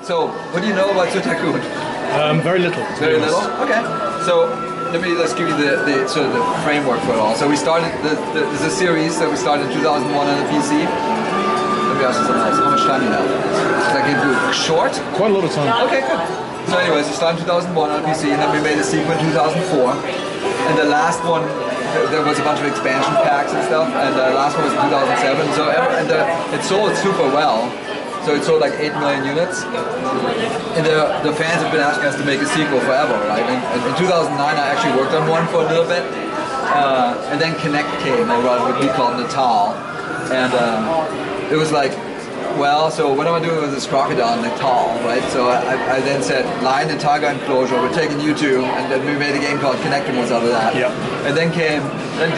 So, what do you know about Tycoon? Very little. Very little? Okay. So, let's give you the sort of the framework for it all. So we started, there's a series that we started in 2001 on the PC. Let me ask you something else. How much time do you have? Should I give you a short? Quite a lot of time. Okay, good. So anyways, we started in 2001 on the PC, and then we made a sequel in 2004. And the last one, there was a bunch of expansion packs and stuff, and the last one was in 2007. So it sold super well. So it sold like 8 million units. And the fans have been asking us to make a sequel forever, right? And in 2009 I actually worked on one for a little bit. And then Kinect came, or what we call Natal. And it was like, well, so what am I doing with this crocodile, Natal, right? So I then said, lion and tiger enclosure, we're taking you two, and then we made a game called Kinectimals out of that. Yep. And then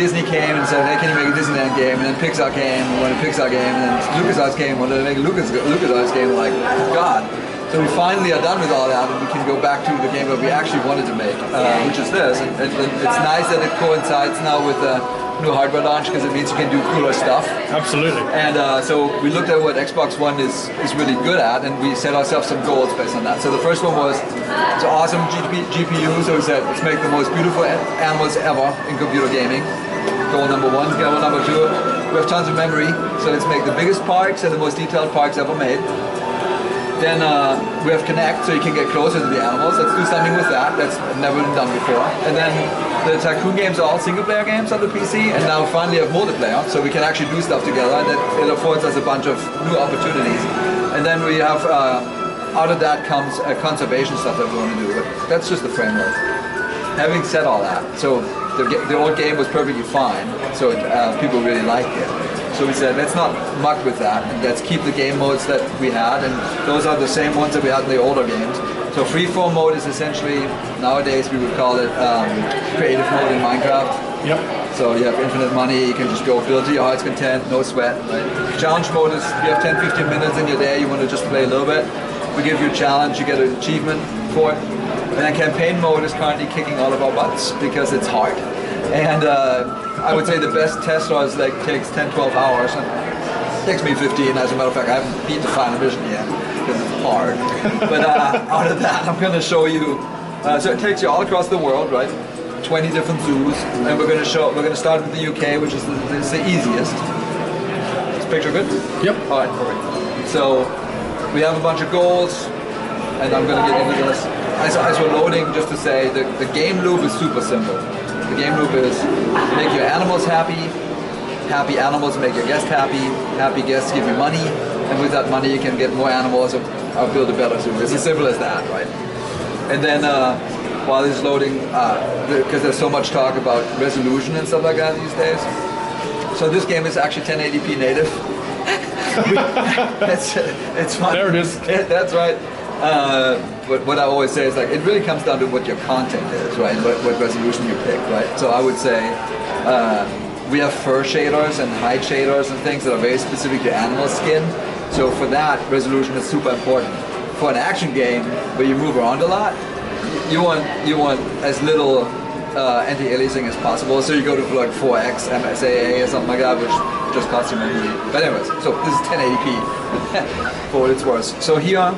Disney came and said, hey, can you make a Disneyland game? And then Pixar came, and wanted a Pixar game, and then LucasArts came, wanted to make a LucasArts game. We're like, God. So we finally are done with all that, and we can go back to the game that we actually wanted to make, which is this. And it's nice that it coincides now with the new hardware launch, because it means you can do cooler stuff. Absolutely. And so we looked at what Xbox One is really good at, and we set ourselves some goals based on that. So the first one was, it's an awesome GPU, so we said, let's make the most beautiful animals ever in computer gaming. Goal number one. Goal number two, we have tons of memory, so let's make the biggest parks and the most detailed parks ever made. Then we have Kinect, so you can get closer to the animals. Let's do something with that. That's never been done before. And then the Tycoon games are all single-player games on the PC, and now finally have multiplayer, so we can actually do stuff together, and it affords us a bunch of new opportunities. And then we have, out of that comes conservation stuff that we want to do, but that's just the framework. Having said all that, so the old game was perfectly fine, so people really liked it. So we said, let's not muck with that, and let's keep the game modes that we had, and those are the same ones that we had in the older games. So freeform mode is essentially, nowadays we would call it creative mode in Minecraft. Yep. So you have infinite money, you can just go build to your heart's content, no sweat. Right? Challenge mode is, you have 10-15 minutes in your day, you want to just play a little bit. We give you a challenge, you get an achievement for it. And then campaign mode is currently kicking all of our butts, because it's hard. And I would say the best test was takes 10-12 hours, and it takes me 15. As a matter of fact, I haven't beat the final mission yet because it's hard. But out of that, I'm going to show you. So it takes you all across the world, right? 20 different zoos, and we're going to start with the UK, which is the easiest. Is this picture good? Yep. All right, perfect. So we have a bunch of goals, and I'm going to get into this. As we're loading, just to say, the game loop is super simple. The game loop is make your animals happy, happy animals make your guests happy, happy guests give you money, and with that money you can get more animals or build a better zoo. It's as simple as that, right? And then while it's loading, because there's so much talk about resolution and stuff like that these days, so this game is actually 1080p native. It's fun. There it is. That's right. But what I always say is, like, it really comes down to what your content is, right? What resolution you pick, right? So I would say we have fur shaders and hide shaders and things that are very specific to animal skin. So for that, resolution is super important. For an action game where you move around a lot, you want as little anti-aliasing as possible. So you go to like 4x MSAA or something like that, which just costs you memory. But anyways, so this is 1080p for what it's worth. So here,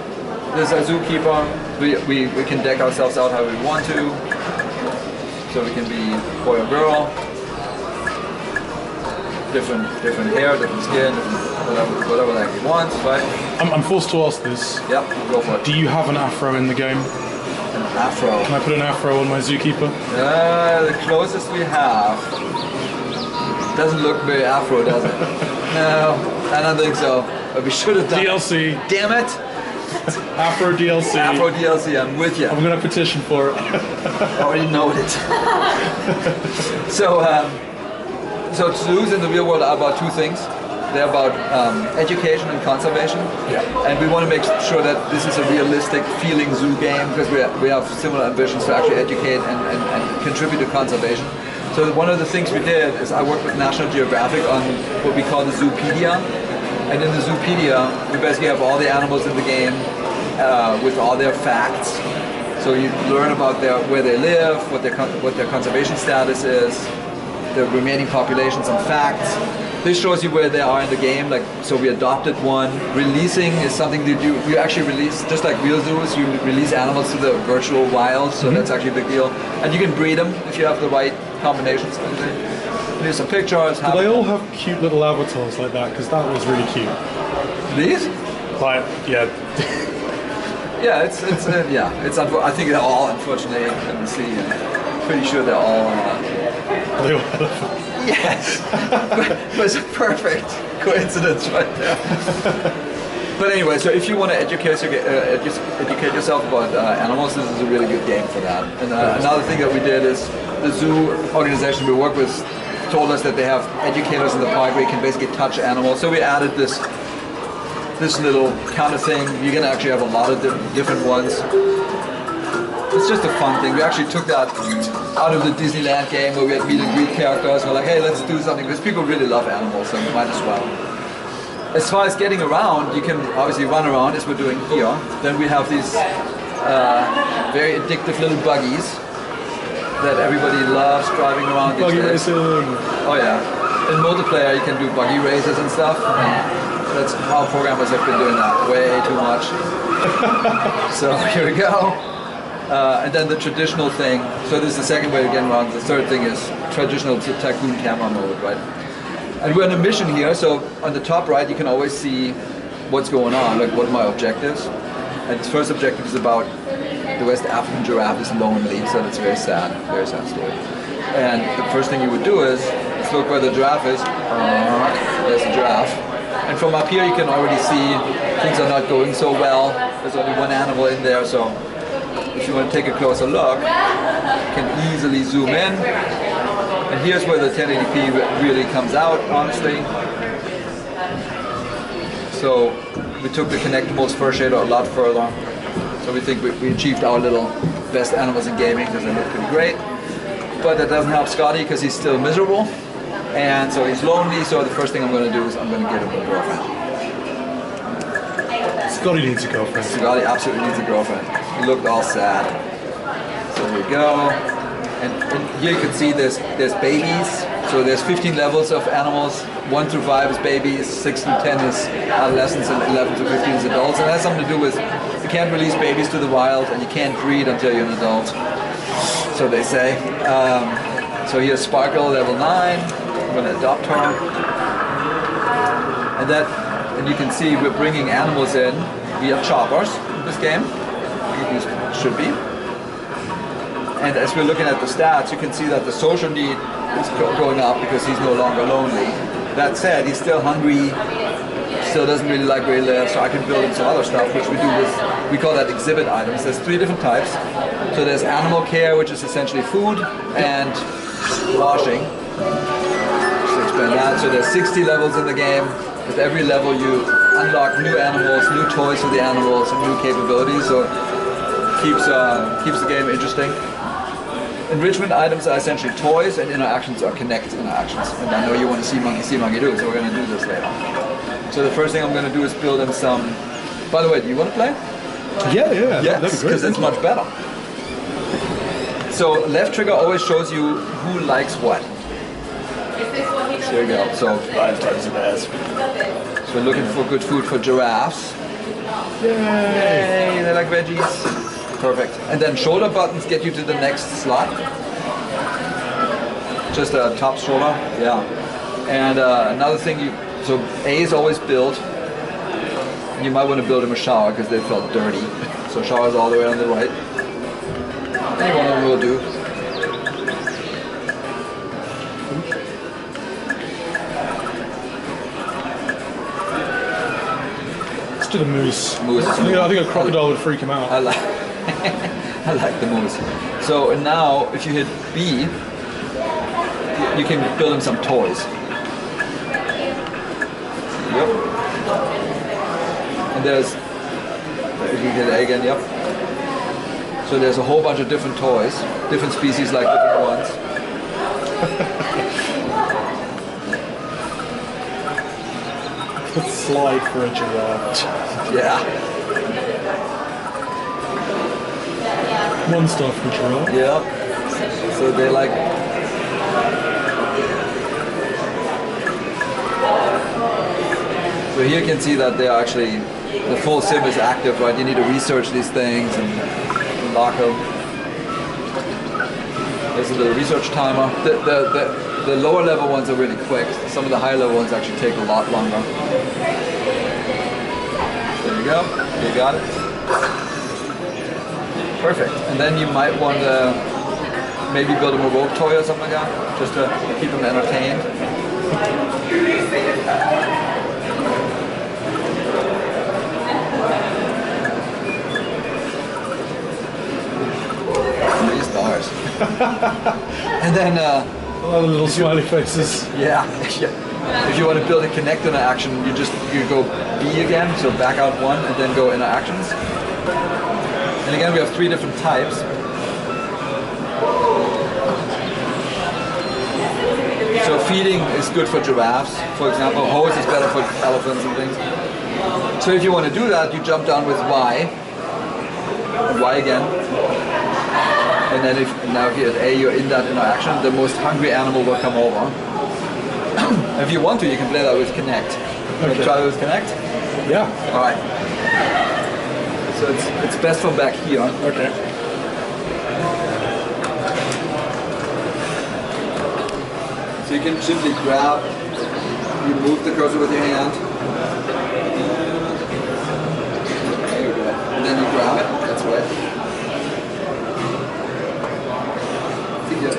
there's a zookeeper. We can deck ourselves out how we want to. So we can be boy or girl. Different hair, different skin, whatever the heck he wants, right? I'm forced to ask this. Yep, go for it. Do you have an afro in the game? An afro. Can I put an afro on my zookeeper? The closest we have doesn't look very afro, does it? No, I don't think so. But we should have done DLC. Damn it! Afro DLC. Afro DLC, I'm with you. I'm going to petition for it. Already noted. So zoos in the real world are about two things. They're about education and conservation. Yeah. And we want to make sure that this is a realistic feeling zoo game, because we have similar ambitions to actually educate and contribute to conservation. So one of the things we did is I worked with National Geographic on what we call the Zoopedia. And in the Zoopedia, we basically have all the animals in the game with all their facts. So you learn about where they live, what their conservation status is, the remaining populations and facts. This shows you where they are in the game. Like, so we adopted one. Releasing is something that you actually release, just like real zoos, you release animals to the virtual wild, so that's actually a big deal. And you can breed them if you have the right combinations. Here's some pictures. Do they all have cute little avatars like that? Because that was really cute. These? Like, yeah. Yeah, it's I think they're all, unfortunately, let me see. Pretty sure they're all. They all have Yes, but it's a perfect coincidence right there. But anyway, so if you want to educate yourself about animals, this is a really good game for that. And another thing that we did is the zoo organization we work with told us that they have educators in the park where you can basically touch animals. So we added this little kind of thing. You're gonna actually have a lot of different ones. It's just a fun thing. We actually took that out of the Disneyland game where we had meet and greet characters. We're like, hey, let's do something, because people really love animals, so we might as well. As far as getting around, you can obviously run around as we're doing here. Then we have these very addictive little buggies that everybody loves driving around these buggy days. racing. Oh yeah. In multiplayer you can do buggy races and stuff. That's how programmers have been doing that way too much. So here we go. And then the traditional thing, so this is the second way of getting around. The third thing is traditional Tycoon camera mode, right? And we're on a mission here, so on the top right you can always see what's going on, like what are my objectives. And the first objective is about the West African giraffe is lonely, so that's very sad story. And the first thing you would do is, let's look where the giraffe is. There's the giraffe. And from up here you can already see things are not going so well. There's only one animal in there, so if you want to take a closer look, you can easily zoom in. And here's where the 1080p really comes out, honestly. So we took the Connectables fur shader a lot further. So we think we achieved our little best animals in gaming because they look pretty great. But that doesn't help Scotty because he's still miserable. And so he's lonely, so the first thing I'm going to do is I'm going to get him a girlfriend. Scotty needs a girlfriend. Scotty absolutely needs a girlfriend. He looked all sad. So here we go. And here you can see there's babies. So there's 15 levels of animals. 1 through 5 is babies, 6 through 10 is adolescents, and 11 through 15 is adults. And it has something to do with you can't release babies to the wild and you can't breed until you're an adult. So they say. So here's Sparkle, level 9. I'm going to adopt her. And you can see we're bringing animals in via choppers in this game. These should be. And as we're looking at the stats, you can see that the social need is going up because he's no longer lonely. That said, he's still hungry, still doesn't really like where he lives, so I can build him some other stuff, which we do with, we call that exhibit items. There's 3 different types. So there's animal care, which is essentially food and washing. Just to explain that. So there's 60 levels in the game. With every level you unlock new animals, new toys for the animals, and new capabilities. So it keeps the game interesting. Enrichment items are essentially toys, and interactions are connect interactions. And I know you want to see monkey do, so we're going to do this later. So the first thing I'm going to do is build him some. By the way, do you want to play? Yeah. Yes, that'd be great. because it's much better. So left trigger always shows you who likes what. So here we go. So 5 times the best. So we're looking for good food for giraffes. Yay! They like veggies. Perfect. And then shoulder buttons get you to the next slot. Just a top shoulder. Yeah. And another thing, so A is always build. And you might want to build him a shower because they felt dirty. So shower's all the way on the right. Any one of them will do. Let's do the moose. Moose. I think a crocodile would freak him out. I like the moose. So now, if you hit B, you can build him some toys. Yep. And there's, if you hit A again, yep. So there's a whole bunch of different toys, different species like different ones. Slide for a giraffe. Yeah. One star for a giraffe. Yeah. So they like. So here you can see that they are actually, the full sim is active, right? You need to research these things and lock them. There's a little research timer. The lower level ones are really quick. Some of the higher level ones actually take a lot longer. There you go. You got it. Perfect. And then you might want to maybe build them a rope toy or something like that, just to keep them entertained. Three stars. And then a lot of little smiley faces. yeah. If you want to build a connect interaction, you go B again, so back out one, and then go interactions. And again, we have 3 different types. So feeding is good for giraffes, for example. Hose is better for elephants and things. So if you want to do that, you jump down with Y. Y again. And then now here at A, you're in that interaction, the most hungry animal will come over. If you want to, you can play that with Connect. Want to try it with Connect? Yeah. All right. So it's best from back here. Okay. So you can simply grab, you move the cursor with your hand. There you go. And then you grab it, that's right. Yeah.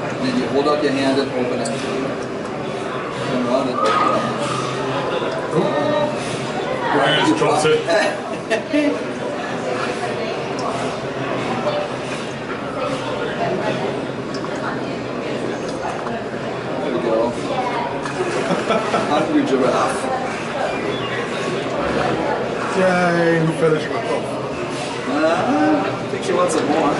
And then you hold up your hand and open it. And run it. Ryan just dropped it. There we go. Hungry giraffe. Yay, who finished with them? I think she wants some more.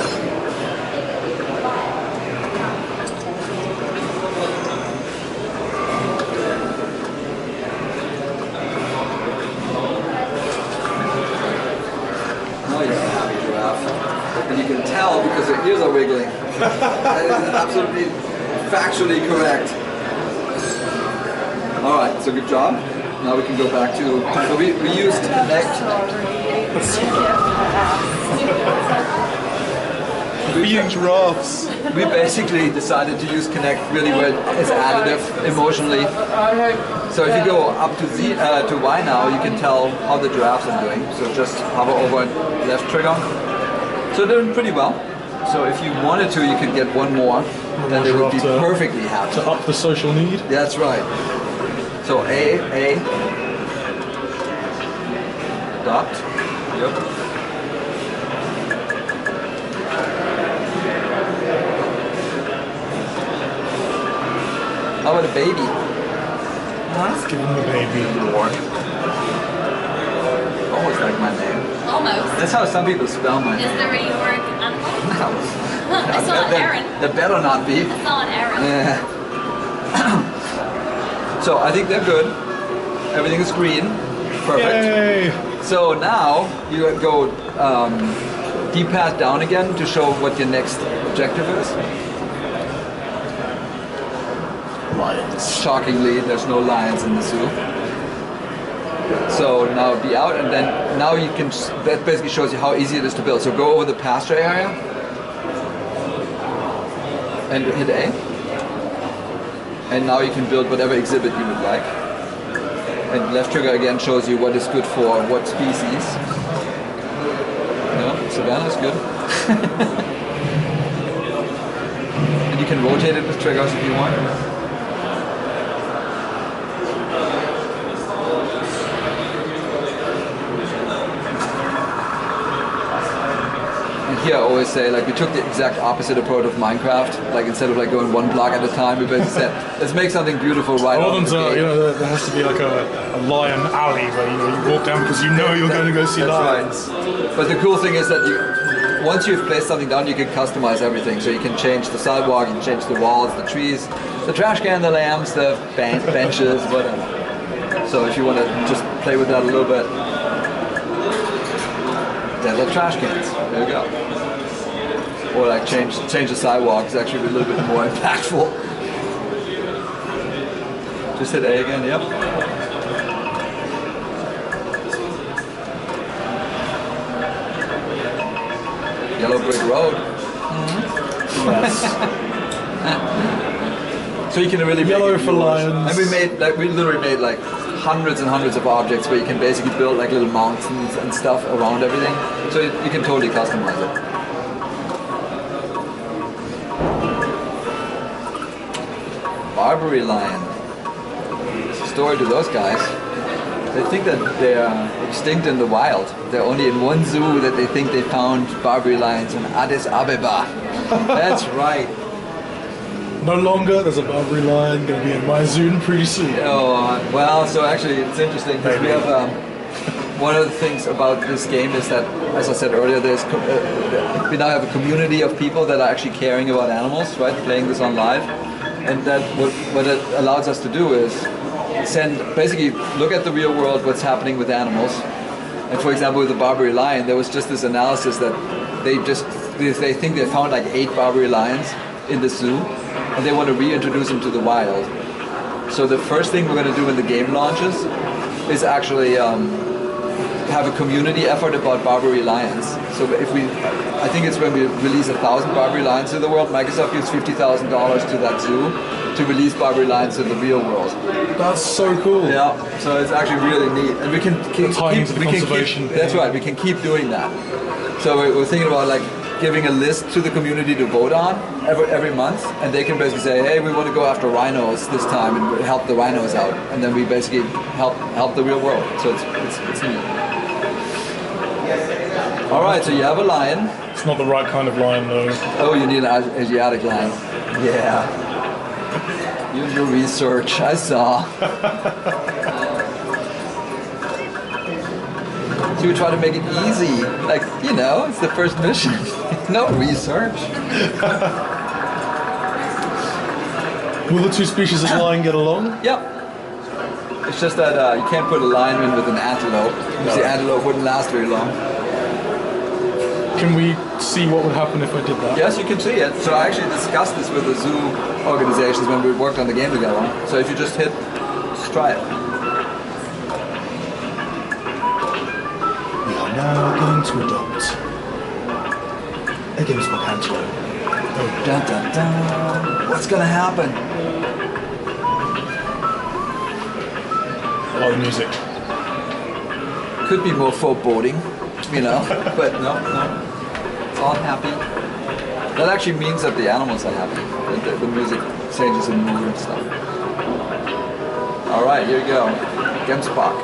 And you can tell because their ears are wiggling. That is absolutely factually correct. Alright, so good job. Now we can go back to, so we used Connect. Being giraffes. We basically decided to use Connect really where it's additive emotionally. So if you go up to Z to Y now, you can tell how the giraffes are doing. So just hover over left trigger. So they're doing pretty well. So if you wanted to, you could get one more, then they would be perfectly happy. To up the social need? That's right. So A, adopt. Yep. How about a baby? Let's give him the baby. Lord. Almost like my name. Almost. That's how some people spell my name. Is there a York animal? No. I saw an Aaron. That better not be. I saw an Aaron. Yeah. So I think they're good. Everything is green. Perfect. Yay! So now you go D-pad down again to show what your next objective is. Lions. Shockingly, there's no lions in the zoo. So now be out, and then now you can, that basically shows you how easy it is to build. So go over the pasture area and hit A. And now you can build whatever exhibit you would like. And left trigger again shows you what is good for what species. Yeah, Savannah is good. And you can rotate it with triggers if you want. Here I always say, like, we took the exact opposite approach of Minecraft. Like, instead of like going one block at a time, we basically said, let's make something beautiful right I off want the them to, gate. you know, there has to be like a lion alley where you walk down because you know you're going to go see lions. Right. But the cool thing is that once you've placed something down, you can customize everything. So you can change the sidewalk, you can change the walls, the trees, the trash can, the lamps, the benches, whatever. So if you want to just play with that a little bit, there's the trash cans. There you go. Or like change the sidewalk is actually a little bit more impactful. Just hit A again, yep. Yellow Brick Road. Yes. So you can really Yellow make it for yours. lions. And we literally made like hundreds and hundreds of objects where you can basically build like little mountains and stuff around everything. So you can totally customize it. Barbary lion. It's a story to those guys. They think that they're extinct in the wild. They're only in one zoo that they think they found Barbary lions in Addis Ababa. That's right. No longer, there's a Barbary lion going to be in my zoo pretty soon. Oh, well, so actually it's interesting because we have one of the things about this game is that, as I said earlier, we now have a community of people that are actually caring about animals, right? Playing this on live, and that what it allows us to do is basically look at the real world, what's happening with animals. And for example, with the Barbary lion, there was just this analysis that they think they found like 8 Barbary lions in the zoo, and they want to reintroduce them to the wild. So the first thing we're going to do when the game launches is actually have a community effort about Barbary lions. So I think it's when we release 1,000 Barbary lions to the world, Microsoft gives $50,000 to that zoo to release Barbary lions to the real world. That's so cool. Yeah, so it's actually really neat, and we can keep conservation. That's right. We can keep doing that. So we're thinking about like giving a list to the community to vote on every month, and they can basically say, hey, we want to go after rhinos this time and help the rhinos out, and then we basically help the real world. So it's neat. All right, so you have a lion. It's not the right kind of lion though. Oh, you need an Asiatic lion. Yeah. You and your research, I saw. So we try to make it easy. Like, it's the first mission. No research. Will the two species of lion get along? Yep. It's just that you can't put a lion in with an antelope, because the antelope wouldn't last very long. Can we see what would happen if I did that? Yes, you can see it. So I actually discussed this with the zoo organizations when we worked on the game together. So if you just try it. We are now going to adopt a Xbox antelope. Oh, dun dun dun. What's gonna happen? I like the music. Could be more foreboding, but no. It's all happy. That actually means that the animals are happy. The music changes in mood and stuff. All right, here we go. Gemsbach.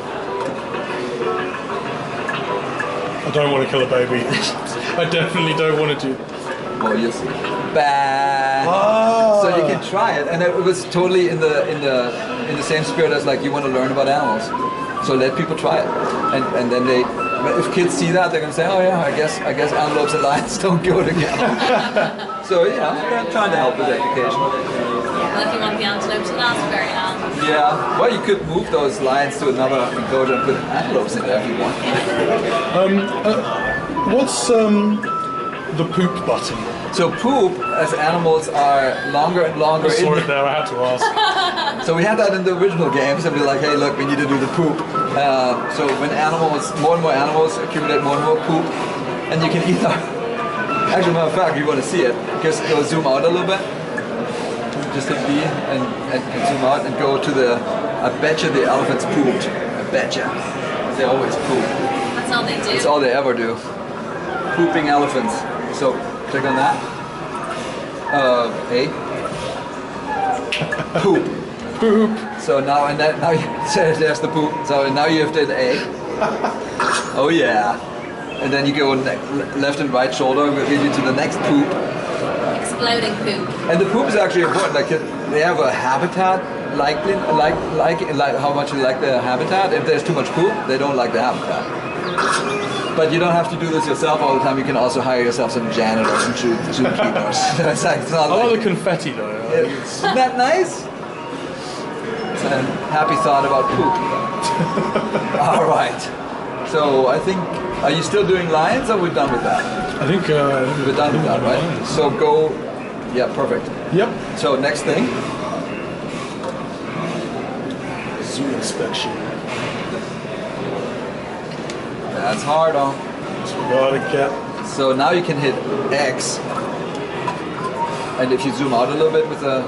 I don't want to kill a baby. I definitely don't want to do. Well, you'll see. Bah. Ah. So you can try it, and it was totally in the same spirit as like you want to learn about animals. So let people try it, and then if kids see that, they're gonna say, oh yeah, I guess antelopes and lions don't go together. So we're trying to help with education. Well, if you want the antelope to last very long. Yeah, well, you could move those lions to another enclosure and put antelopes in there if you want. What's the poop button? So poop, as animals are longer and longer. I saw it there, I had to ask. So we had that in the original games, and we're like, hey, look, we need to do the poop. So when more and more animals accumulate more and more poop, and you can either, actually, matter of fact, if you want to see it, just go zoom out a little bit. Just hit B and zoom out and go to I betcha the elephants pooped. I betcha. They always poop. That's all they do. That's all they ever do. Pooping elephants. So click on that. A. Poop. Poop. So now there's the poop. So now you have to hit A. Oh yeah. And then you go left and right shoulder, will lead you to the next poop. Exploding poop. And the poop is actually important. Like they have a habitat, like how much you like the habitat. If there's too much poop, they don't like the habitat. But you don't have to do this yourself all the time. You can also hire yourself some janitors and zookeepers. It's not I like the confetti though. Isn't that nice? It's a happy thought about poop. All right. So I think, are you still doing lions, or are we done with that? I think we're done with that, right? lions. So go. Yeah, perfect. Yep. So next thing. Zoo inspection. That's hard, So we gotta get So now you can hit X, and if you zoom out a little bit with the,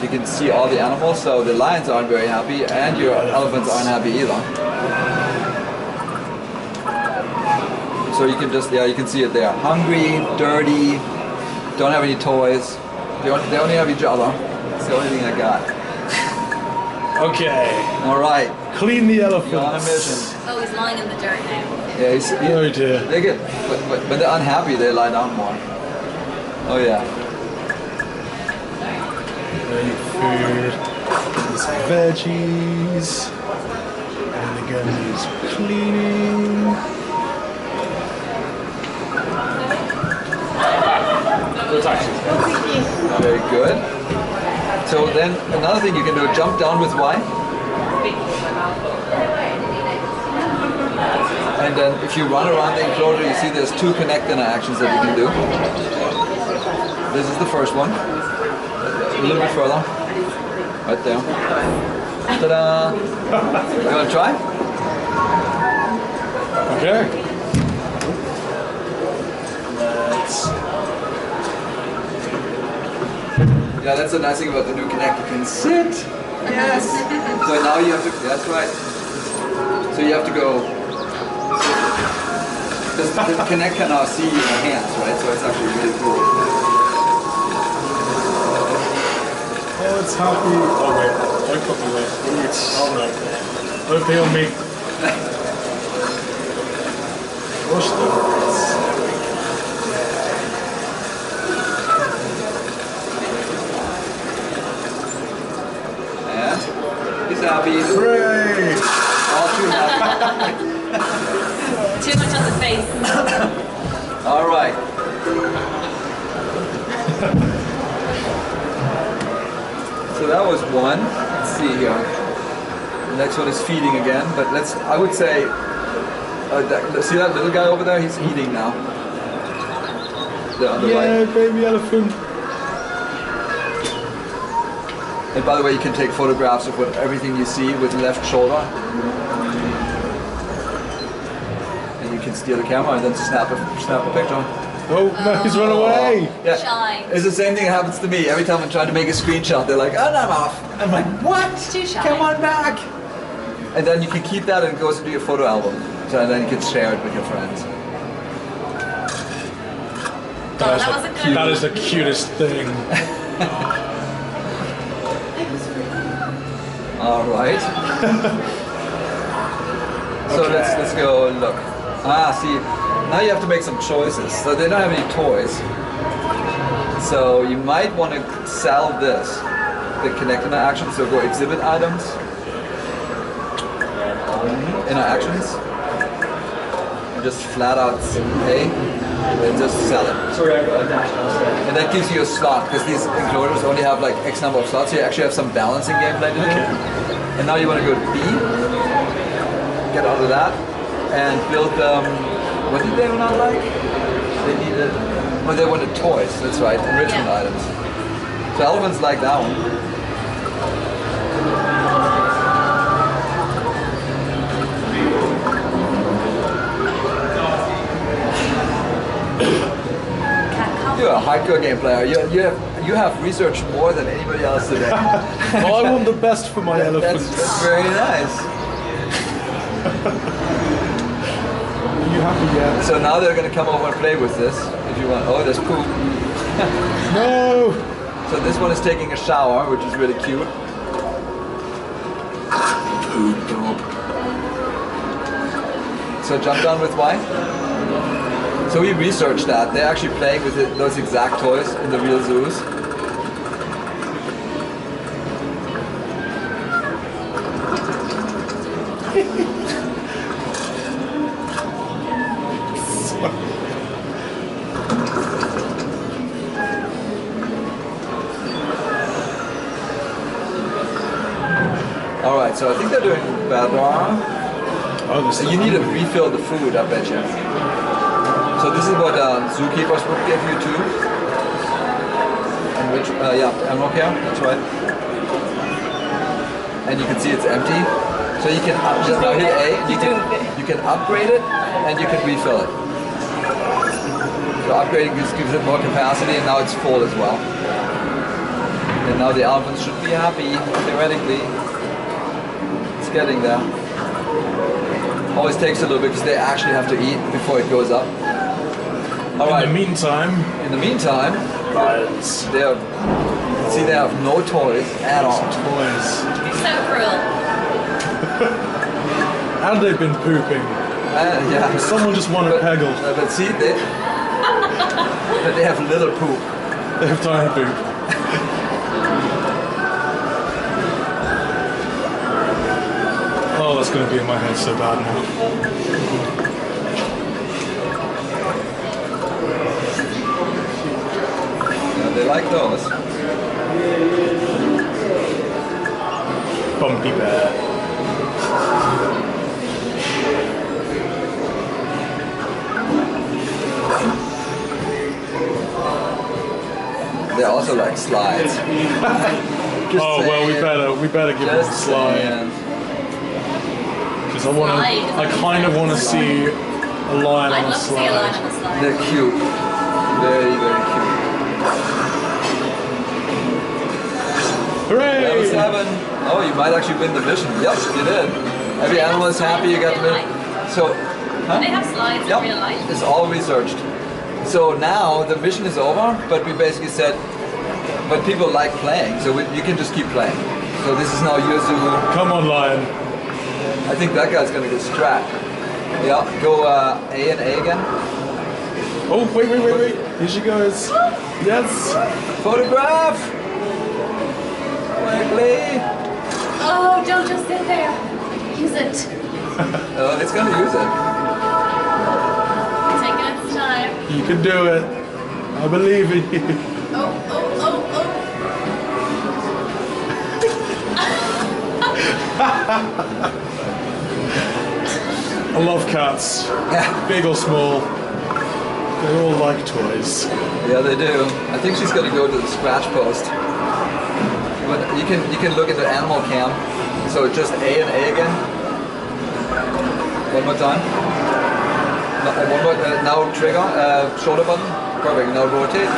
you can see all the animals. So the lions aren't very happy, and your elephants aren't happy either. So you can just, yeah, you can see it there. Hungry, dirty, don't have any toys. They only have each other. It's the only thing I got. Okay. All right. Clean the elephants. You're on a mission. Oh, he's lying in the dirt now. Yeah, Oh dear. they get, when they're unhappy, they lie down more. Oh yeah. Food. These veggies. And again, there's cleaning. Very good. So then another thing you can do, jump down with Y. And then if you run around the enclosure, you see there's 2 connect interactions that you can do. This is the first one. A little bit further. Right there. Ta-da! You want to try? Okay. Yeah, that's the nice thing about the new Kinect. You can sit. Yes. So now you have to. That's right. So you have to go. The Kinect can now see your hands, right? So it's actually really cool. Oh, it's happy. Oh wait, don't copy me. Oh no. Don't be on me. Watch them. He's happy. Hooray! All too happy. Too much on the face. All right. So that was one. Let's see here. The next one is feeding again, but I would say, see that little guy over there? He's eating now. On the right. Baby elephant. And by the way, you can take photographs of everything you see with the left shoulder. And you can steer the camera and then snap a picture. Oh no, he's run away. Yeah. Shy. It's the same thing that happens to me. Every time I'm trying to make a screenshot, they're like, oh, I'm off. I'm like, what? Too shy. Come on back. And then you can keep that and it goes into your photo album. So then you can share it with your friends. That is the cutest thing. All right. So Okay. let's go look. See, now you have to make some choices. So they don't have any toys. So you might want to sell this, the connect interaction. So go exhibit items, interactions, and just flat out pay, and just sell it. Sorry, I got a dash downstairs. And that gives you a slot, because these enclosures only have like X number of slots, so you actually have some balancing gameplay to do. And now you want to go to B, get out of that, and build what did they not like? They needed, oh, they wanted toys, that's right, enrichment items. So elephants like that one. You're a hardcore game player. You have researched more than anybody else today. Oh, I want the best for my elephants. That's very nice. Are you happy yet? So now they're going to come over and play with this. If you want. Oh, there's poop. No! So this one is taking a shower, which is really cute. Poop. So jump down with Y. So we researched that. They're actually playing with those exact toys in the real zoos. All right, so I think they're doing better. Oh, this You need to refill the food, I bet you. So this is what zookeepers would give you too. And which, animal care, that's right. And you can see it's empty. So you can just now hit A. You can upgrade it and you can refill it. So upgrading gives it more capacity, and now it's full as well. And now the elephants should be happy, theoretically. It's getting there. Always takes a little bit because they actually have to eat before it goes up. Alright. In the meantime, lions. they have no toys at all. Toys. You're so cruel. And they've been pooping. Yeah. Someone just wanted Peggle. But see, they have little poop. They have tiny poop. Oh, that's going to be in my head so bad now. Yeah, they like those. Bumpy bear. They also like slides. Oh well, we better give them a slide. Because I kind of want to see a lion I'd on a love to see a lion slide. on a slide. They're cute. Very, very cute. Hooray! Level 7. Oh, you might actually win the mission. Yep, you did. Every animal is happy you got the mission. So, Do they have slides in real life? It's all researched. So now the mission is over, but we basically said, but people like playing, so you can just keep playing. So this is now your zoo. Come on, lion. I think that guy's gonna get strapped. Yeah, go A and A again. Oh, wait. Here she goes. Yes. Photograph! Quickly! Oh, don't just sit there. Use it. It's gonna use it. Taking its time. You can do it. I believe in you. Oh. I love cats. Yeah. Big or small. They all like toys. Yeah, they do. I think she's gonna go to the scratch post. But you can look at the animal cam. So just A and A again. One more time. One more. Now trigger. Shoulder button. Perfect. Now rotate.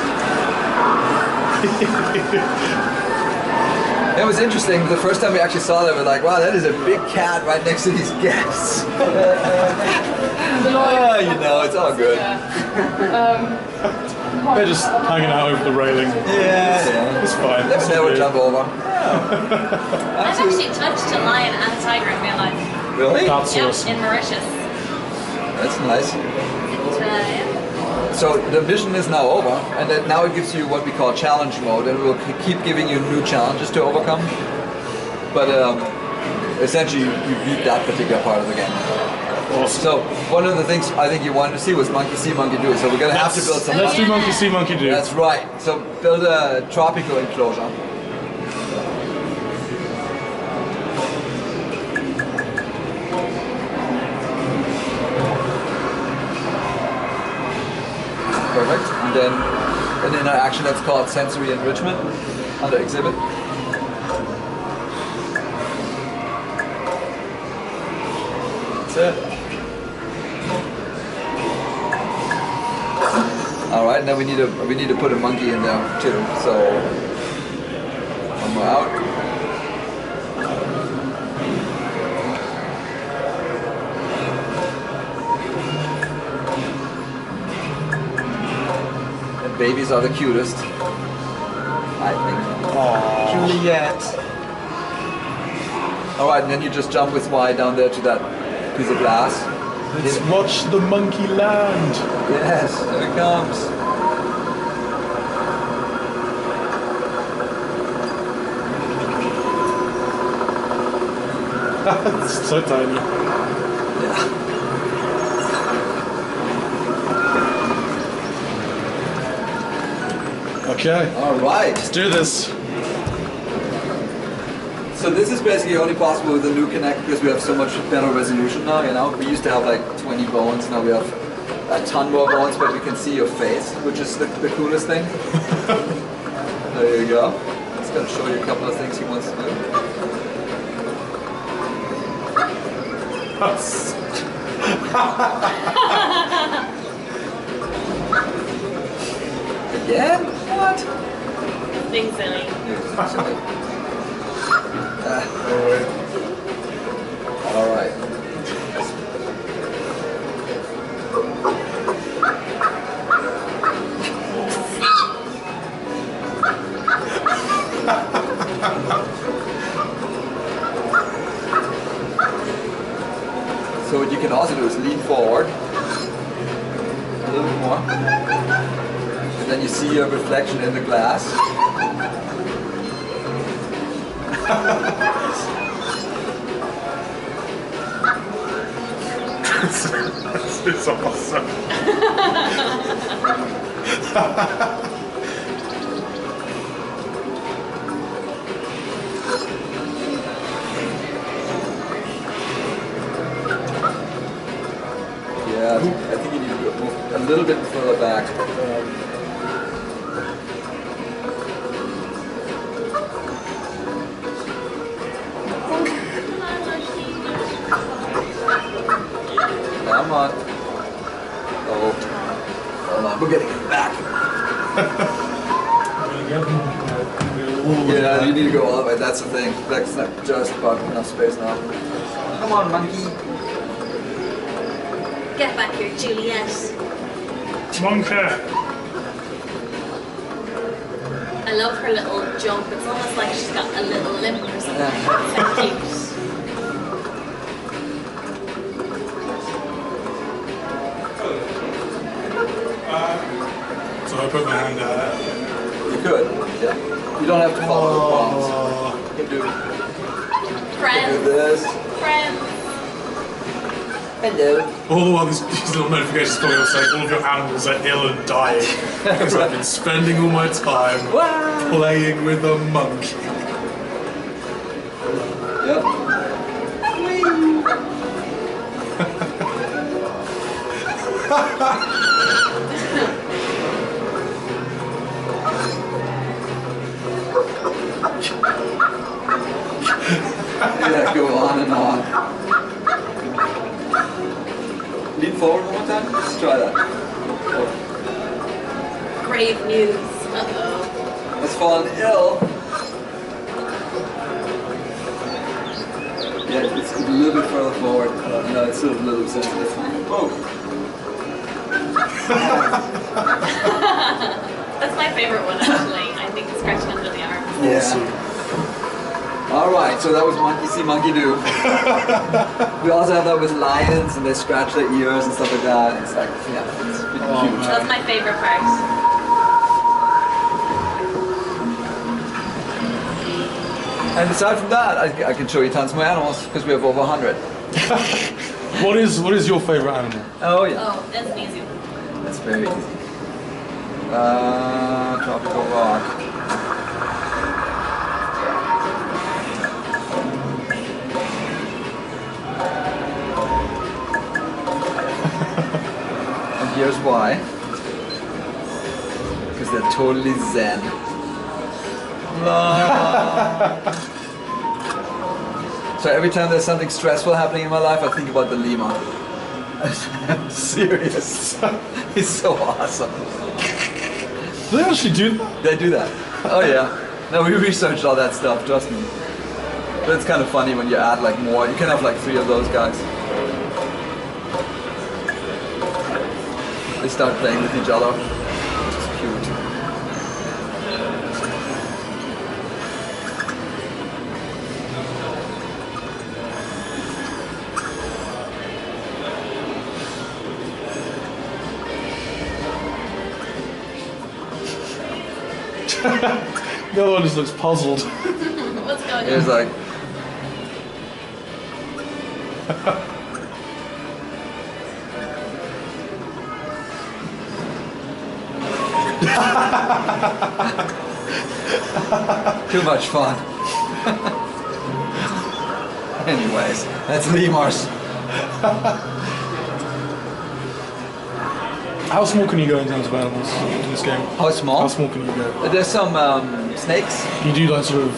It was interesting. The first time we actually saw that, we're like, wow, that is a big cat right next to these guests. You know, it's all good. They're just hanging out over the railing. Yeah. It's fine. They It's would all never good. jump over. I've actually touched a lion and a tiger in real life. Really? That's Yep, awesome. in Mauritius. That's nice. Yeah. So the mission is now over, and then now it gives you what we call challenge mode, and we'll keep giving you new challenges to overcome. But essentially, you beat that particular part of the game. Awesome. So one of the things I think you wanted to see was monkey see, monkey do. So we're gonna have to build some. Let's do monkey see, monkey do. That's right. So build a tropical enclosure. Perfect. And then an interaction that's called sensory enrichment under exhibit. That's it. All right, now we need to put a monkey in there too. So one more out. And babies are the cutest, I think. Aww. Juliet. All right, and then you just jump with Y down there to that piece of glass. Let's watch the monkey land. Yes, there it comes. It's so tiny. Yeah. Okay, All right. let's do this. So this is basically only possible with the new Kinect because we have so much better resolution now, you know. We used to have like 20 bones, now we have a ton more bones, but we can see your face, which is the coolest thing. There you go. It's going to show you a couple of things he wants to do. Again? What? Being silly. All right. So what you can also do is lean forward a little bit more, and then you see your reflection in the glass. This is awesome. Yeah, I think you need to move a little bit further back. Come on. Oh. Hold on, we're getting it back. Yeah, you need to go all the way. That's the thing. That's not just about enough space now. Come on, monkey. Get back here, Juliet. Monkey. I love her little jump. It's almost like she's got a little limp or something. It's so cute. So I put my hand out. You could, yeah. You don't have to follow the prompts. You can do, Friends. this. Friends. Hello. All the while these little notifications coming up saying all of your animals are ill and dying. Because I've been spending all my time playing with a monkey. Yep. Yeah, go on and on. Lean forward one more time. Let's try that. Oh. Grave news. Uh-oh. Has fallen ill. Yeah, it's a little bit further forward. No, it's still a little sensitive. Oh. That's my favorite one, actually. I think the scratching under the arm. Yeah. All right, so that was monkey see, monkey do. We also have that with lions, and they scratch their ears and stuff like that. It's like, yeah, it's pretty cute. That's my favorite part. And aside from that, I can show you tons more animals because we have over 100. What is your favourite animal? Oh yeah, Oh, that's an easy one. that's very easy. Tropical rock. And here's why. Because they're totally zen. So every time there's something stressful happening in my life, I think about the lemur. I'm serious. He's so awesome. Do they actually do that? They do that. Oh yeah. No, we researched all that stuff, trust me. But it's kind of funny when you add like more. You can have like 3 of those guys. They start playing with each other. It's cute. The other one just looks puzzled. What's going It's on? like too much fun. Anyways, that's lemurs. How small can you go in terms of animals in this game? How small? How small can you go? There's some snakes. You do like sort of,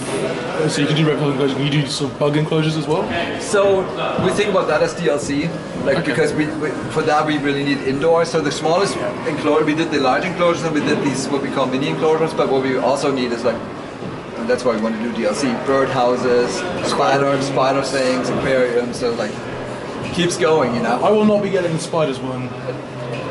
so you can do reptile enclosures, you do sort of bug enclosures as well? So we think about that as DLC, like because we for that we really need indoors. So the smallest enclosure, we did the large enclosures and we did these what we call mini enclosures, but what we also need is like, and that's why we want to do DLC, bird houses, spider things, aquariums, so like, keeps going, you know. I will not be getting the spiders one.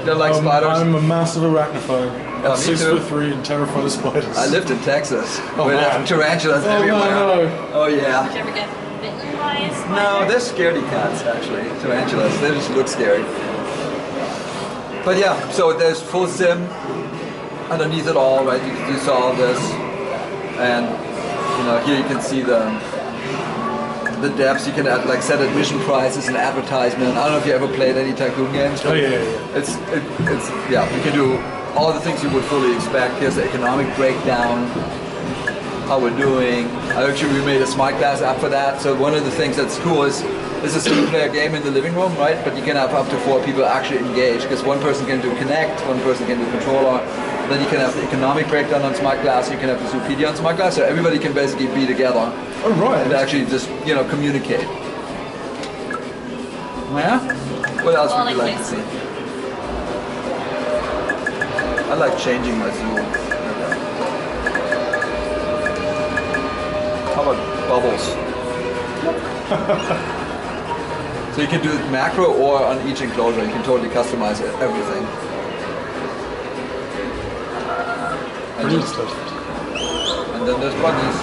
Don't like spiders? I'm a massive arachnophobe. I'm me 6'3" and terrified of spiders. I lived in Texas with man. tarantulas everywhere. No. Oh yeah. Did you ever get bitten by a spider? No, they're scaredy cats actually, tarantulas. They just look scary. But yeah, so there's full sim underneath it all, right? You saw all this, and you know here you can see the depths. You can add, like set admission prices and advertisement. I don't know if you ever played any Tycoon games. Oh yeah. It's yeah. You can do all the things you would fully expect. Here's the economic breakdown. How we're doing. Actually, we made a smart glass app for that. So one of the things that's cool is it's a single player game in the living room, right? But you can have up to 4 people actually engage because one person can do Connect, one person can do controller. Then you can have the economic breakdown on smart glass. You can have the Zoopedia on smart glass. So everybody can basically be together. Oh right. And actually just communicate. Yeah. What else would you like to see? I like changing my zoo. How about bubbles? So you can do it macro or on each enclosure. You can totally customize everything. And then there's bunnies.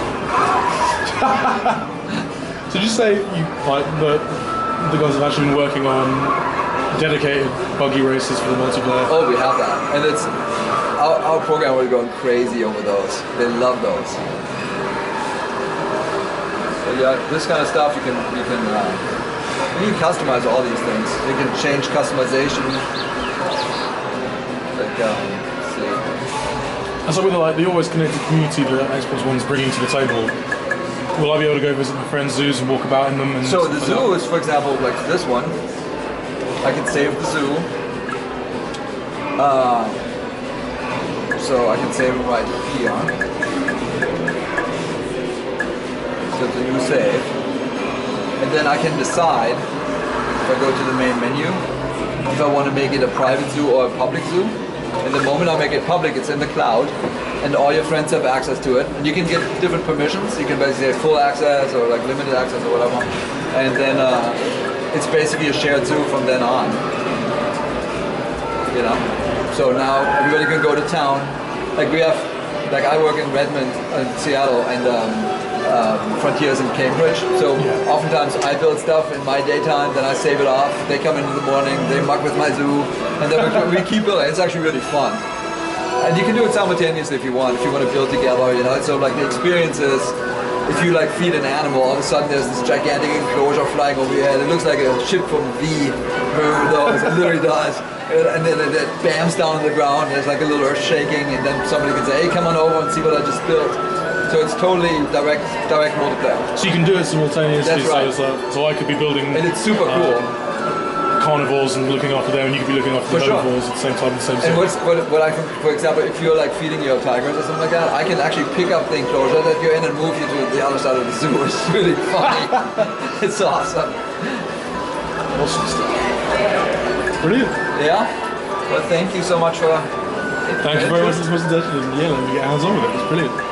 So did you say you like the guys have actually been working on dedicated buggy races for the multiplayer? Oh, we have that, and it's our program was going crazy over those. They love those. So yeah, this kind of stuff you can customize all these things. You can change customization. Like let's see. And so with the always connected community that Xbox One's bringing to the table, will I be able to go visit my friends' zoos and walk about in them? And so the zoo is, for example, like this one. I can save the zoo. So I can save it right here. So it's a new save. And then I can decide, if I go to the main menu, if I want to make it a private zoo or a public zoo. And the moment I make it public, it's in the cloud, and all your friends have access to it. And you can get different permissions. You can basically have full access or like limited access or whatever. And then it's basically a shared zoo from then on. You know. So now everybody can go to town. Like we have, like I work in Redmond, Seattle, and Frontiers in Cambridge. So oftentimes I build stuff in my daytime, then I save it off. They come in the morning, they muck with my zoo, and then we keep building. It's actually really fun. And you can do it simultaneously if you want to build together, you know. So like the experience is, if you like feed an animal, all of a sudden there's this gigantic enclosure flying over your head. It looks like a ship from V. It literally does. And then it bams down on the ground, there's like a little earth shaking, and then somebody can say, hey, come on over and see what I just built. So it's totally direct multiplayer. So you can do it simultaneously. That's right. So I could be building. And it's super cool. Carnivores and looking after them, and you could be looking after the herbivores at the same time in the same And what I can, for example, if you're like feeding your tigers or something like that, I can actually pick up the enclosure that you're in and move you to the other side of the zoo. It's really funny. It's awesome. Awesome stuff. Brilliant. Yeah. Well, thank you so much for. Thank you very much for the presentation. Yeah, let me get hands on with it. It's brilliant.